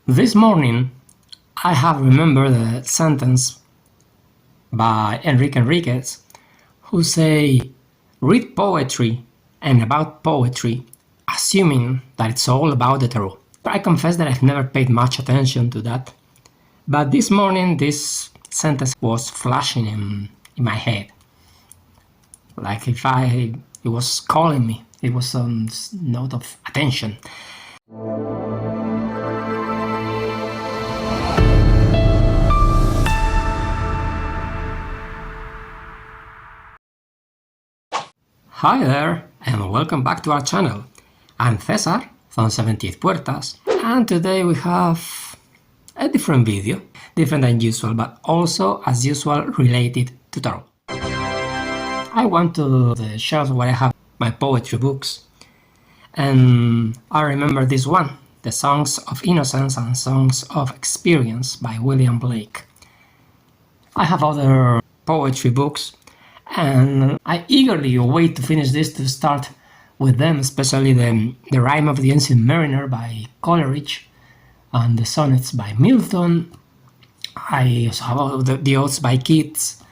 This morning I have remembered a sentence by Enrique Enriquez who say, read poetry and about poetry, assuming that it's all about the tarot. I confess that I've never paid much attention to that, but this morning this sentence was flashing in my head, like if it was calling me. It was some note of attention. Hi there, and welcome back to our channel. I'm Cesar from 70th Puertas, and today we have a different video, different than usual, but also as usual related to tarot. I want to share where I have my poetry books, and I remember this one, The Songs of Innocence and Songs of Experience by William Blake. I have other poetry books, and I eagerly wait to finish this to start with them, especially the Rime of the Ancient Mariner by Coleridge and the Sonnets by Milton. I also have the Odes by Keats.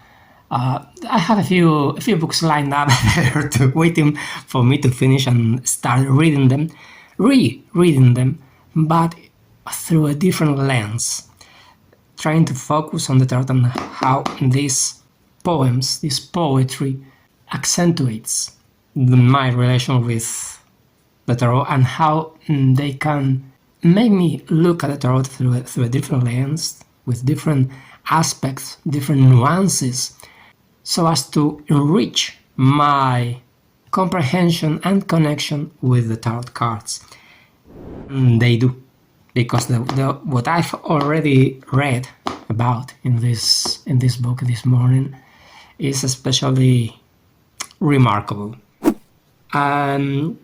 I have a few books lined up waiting for me to finish and start reading them, rereading them, but through a different lens, trying to focus on the tarot and how these poems, this poetry, accentuates my relation with the tarot and how they can make me look at the tarot through a different lens, with different aspects, different nuances, so as to enrich my comprehension and connection with the tarot cards. They do, because what I've already read about in this book this morning is especially remarkable. In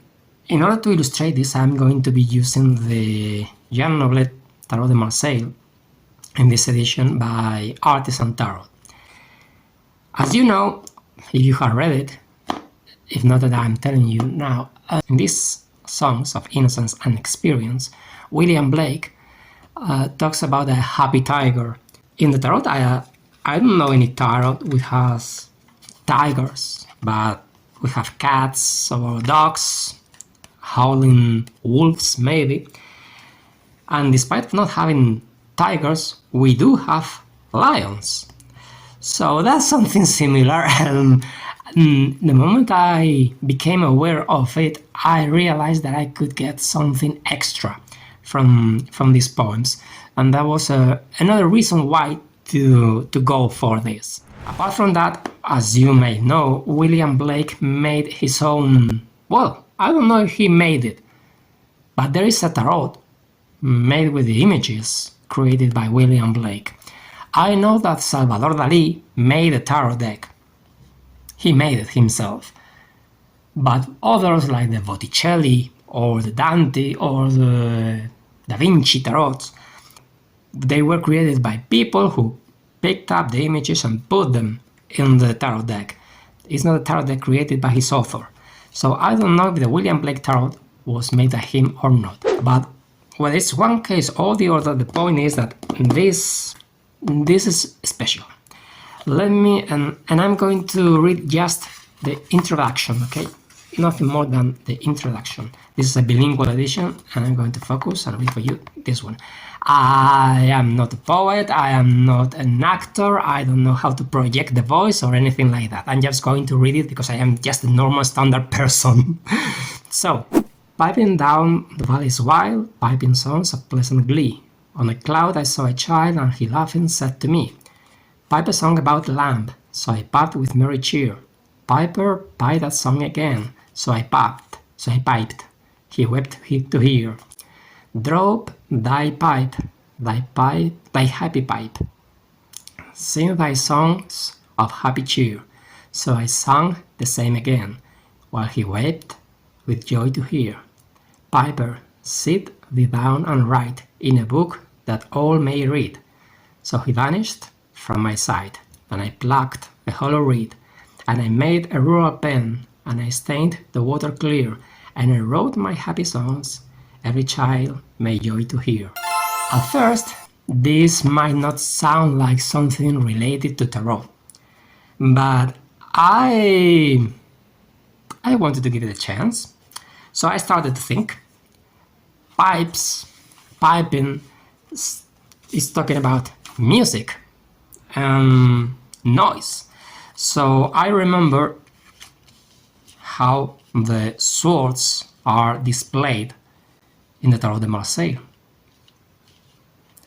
order to illustrate this, I'm going to be using the Jean Noblet Tarot de Marseille in this edition by Artisan Tarot. As you know, if you have read it, if not that I'm telling you now, in these Songs of Innocence and Experience, William Blake talks about a happy tiger. In the tarot, I don't know any tarot which has tigers, but we have cats or dogs, howling wolves maybe. And despite not having tigers, we do have lions. So that's something similar, and the moment I became aware of it, I realized that I could get something extra from these poems, and that was another reason why to go for this. Apart from that, as you may know, William Blake made his own, well, I don't know if he made it, but there is a tarot made with the images created by William Blake. I know that Salvador Dalí made a tarot deck. He made it himself. But others like the Botticelli or the Dante or the Da Vinci tarots, they were created by people who picked up the images and put them in the tarot deck. It's not a tarot deck created by his author. So I don't know if the William Blake tarot was made by him or not. But whether it's one case or the other, the point is that this is special. Let me, and I'm going to read just the introduction, okay? Nothing more than the introduction. This is a bilingual edition, and I'm going to focus and read for you this one. I am not a poet, I am not an actor, I don't know how to project the voice or anything like that. I'm just going to read it because I am just a normal standard person. So, piping down the valleys wild, piping songs of pleasant glee. On a cloud I saw a child, and he laughing said to me, pipe a song about the lamb. So I piped with merry cheer. Piper, pipe that song again. So I piped. He wept to hear. Drop thy pipe, thy happy pipe. Sing thy songs of happy cheer. So I sang the same again, while he wept with joy to hear. Piper, sit thee down and write in a book that all may read. So he vanished from my sight, and I plucked a hollow reed, and I made a rural pen, and I stained the water clear, and I wrote my happy songs, every child may joy to hear. At first, this might not sound like something related to tarot, but I wanted to give it a chance, so I started to think. Piping is talking about music and noise. So I remember how the swords are displayed in the Tarot de Marseille.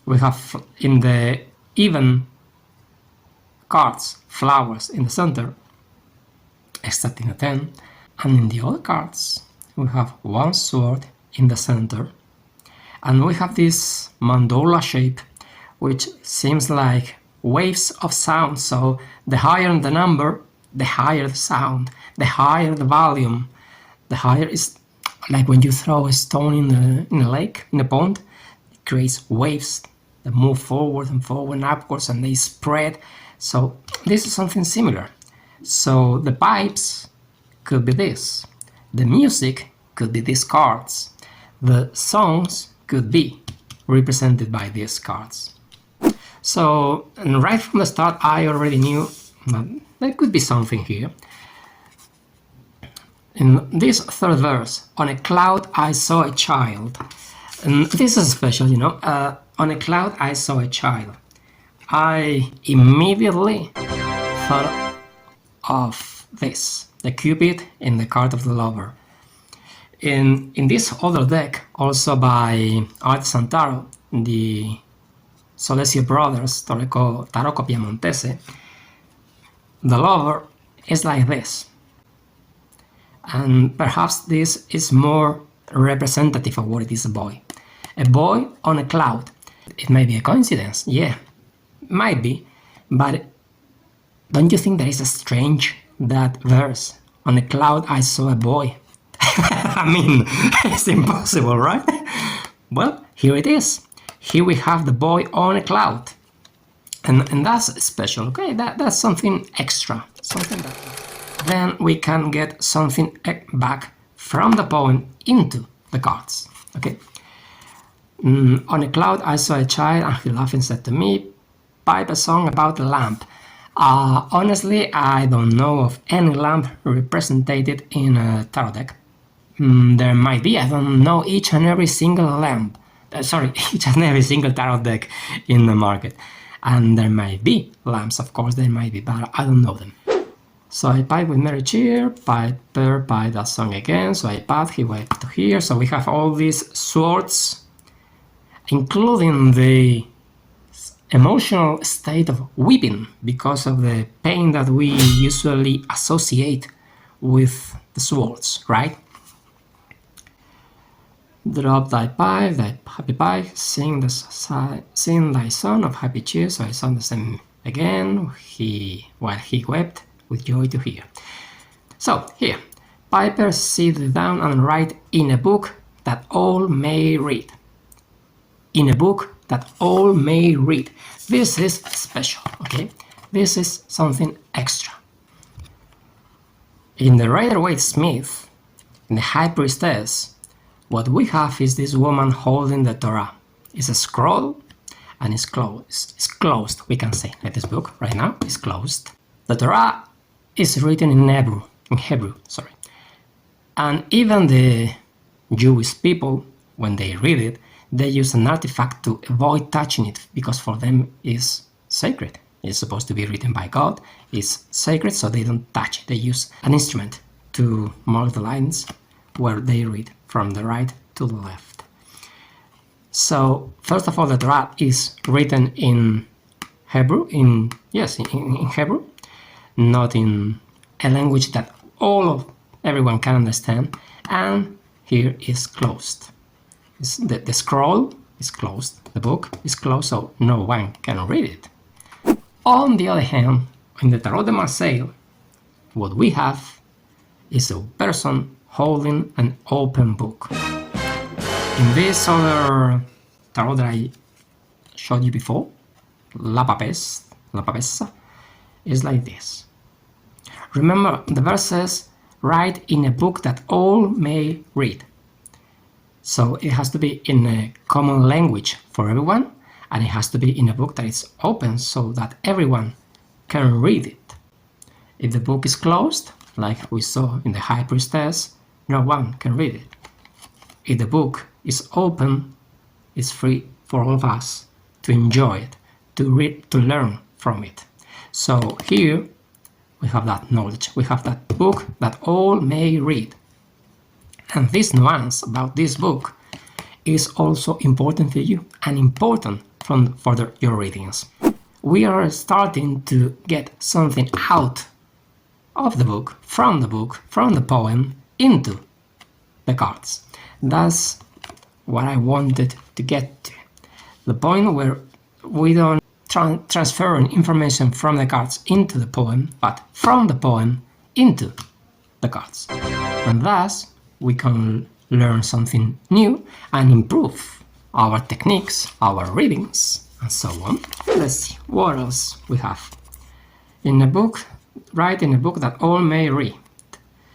We have in the even cards flowers in the center, except in the 10, and in the other cards we have one sword in the center, and we have this mandala shape which seems like waves of sound. So the higher the number, the higher the sound, the higher the volume, the higher is like when you throw a stone in a lake, in a pond, it creates waves that move forward and upwards, and they spread. So this is something similar. So the pipes could be this, the music could be these cards, the songs could be represented by these cards. So right from the start I already knew that there could be something here. In this third verse, on a cloud I saw a child, and this is special, you know, on a cloud I saw a child. I immediately thought of this, the Cupid in the card of the lover. In this other deck, also by Arts and Tarot, the Solesio brothers, Tarot Piemontese, the lover is like this. And perhaps this is more representative of what it is a boy. A boy on a cloud. It may be a coincidence, yeah, might be, but don't you think that is strange, that verse, on a cloud I saw a boy? I mean, it's impossible, right? Well, here it is. Here we have the boy on a cloud. And that's special, okay? That's something extra, something that... Then we can get something back from the poem into the cards, okay? On a cloud I saw a child, and he laughed and said to me, pipe a song about a lamp. Honestly, I don't know of any lamp represented in a tarot deck. There might be, I don't know each and every single lamp. Each and every single tarot deck in the market. And there might be lamps, of course, there might be, but I don't know them. So I pipe with Mary Cheer, Piper pipe that song again, so I pipe, he went to here, so we have all these swords, including the emotional state of weeping because of the pain that we usually associate with the swords, right? Drop thy pipe, thy happy pipe, sing thy song of happy cheer, so I sung the same again, while he wept with joy to hear. So here, Piper sit down and write in a book that all may read. In a book that all may read. This is special, okay? This is something extra. In the Rider-Waite-Smith, in the High Priestess, what we have is this woman holding the Torah. It's a scroll and it's closed. It's closed, we can say. Like this book right now is closed. The Torah is written in Hebrew, and even the Jewish people, when they read it, they use an artifact to avoid touching it, because for them it's sacred. It's supposed to be written by God, it's sacred, so they don't touch it. They use an instrument to mark the lines where they read from the right to the left. So first of all, the Torah is written in Hebrew, in Hebrew, not in a language that everyone can understand, and here is closed. The scroll is closed, the book is closed, so no one can read it. On the other hand, in the Tarot de Marseille, what we have is a person holding an open book. In this other tarot that I showed you before, La Papessa, is like this. Remember, the verse says, write in a book that all may read. So it has to be in a common language for everyone, and it has to be in a book that is open so that everyone can read it. If the book is closed, like we saw in the High Priestess, no one can read it. If the book is open, it's free for all of us to enjoy it, to read, to learn from it. So here we have that knowledge, we have that book that all may read. And this nuance about this book is also important for you and important for your readings. We are starting to get something out of the book, from the poem, into the cards. That's what I wanted to get to. The point where we don't transfer information from the cards into the poem, but from the poem into the cards. And thus, we can learn something new and improve our techniques, our readings, and so on. Let's see, what else we have. In a book, write in a book that all may read.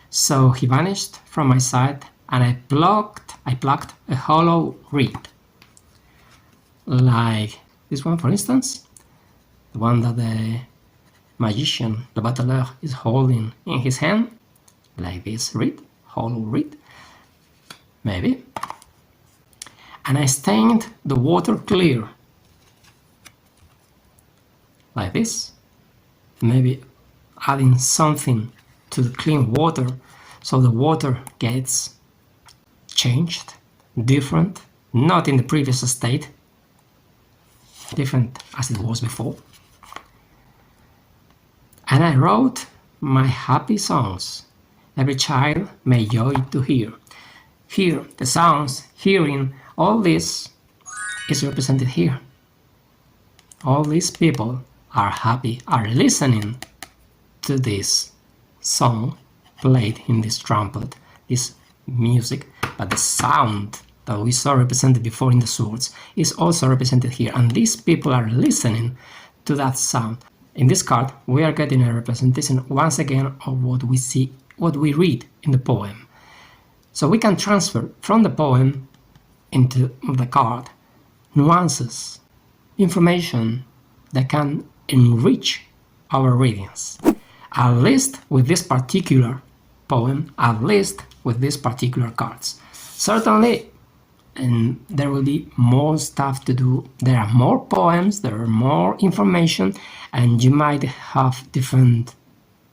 So he vanished from my sight, and I plucked a hollow reed. Like this one, for instance, the one that the magician, the battler, is holding in his hand, like this reed, hollow reed, maybe. And I stained the water clear, like this, maybe adding something to the clean water so the water gets changed, different, not in the previous state, different as it was before. And I wrote my happy songs, every child may joy to hear. Hear the sounds, hearing, all this is represented here. All these people are happy, are listening to this song played in this trumpet, this music, but the sound that we saw represented before in the swords is also represented here, and these people are listening to that sound. In this card, we are getting a representation once again of what we see, what we read in the poem. So we can transfer from the poem into the card nuances, information that can enrich our readings. At least with this particular poem, at least with these particular cards. Certainly, and there will be more stuff to do. There are more poems, there are more information, and you might have different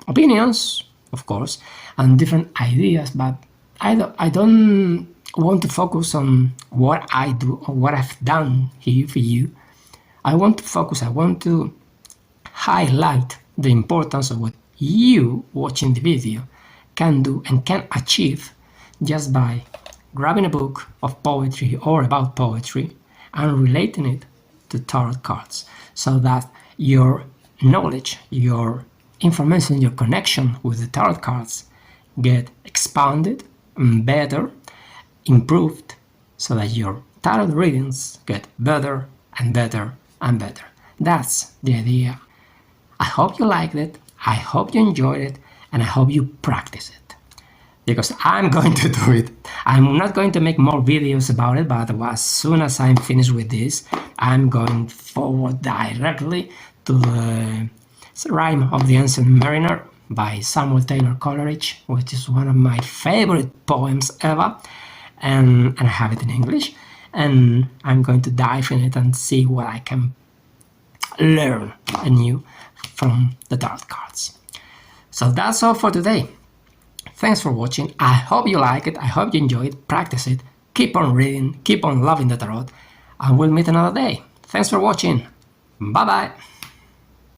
opinions, of course, and different ideas, but I don't want to focus on what I do or what I've done here for you. I want to highlight the importance of what you watching the video can do and can achieve just by grabbing a book of poetry or about poetry and relating it to tarot cards, so that your knowledge, your information, your connection with the tarot cards get expanded, better, improved, so that your tarot readings get better and better and better. That's the idea. I hope you liked it, I hope you enjoyed it, and I hope you practice it. Because I'm going to do it. I'm not going to make more videos about it, but as soon as I'm finished with this, I'm going forward directly to the Rime of the Ancient Mariner by Samuel Taylor Coleridge, which is one of my favorite poems ever, and I have it in English, and I'm going to dive in it and see what I can learn anew from the tarot cards. So that's all for today. Thanks for watching. I hope you like it, I hope you enjoy it, practice it, keep on reading, keep on loving the tarot, and we'll meet another day. Thanks for watching. Bye bye.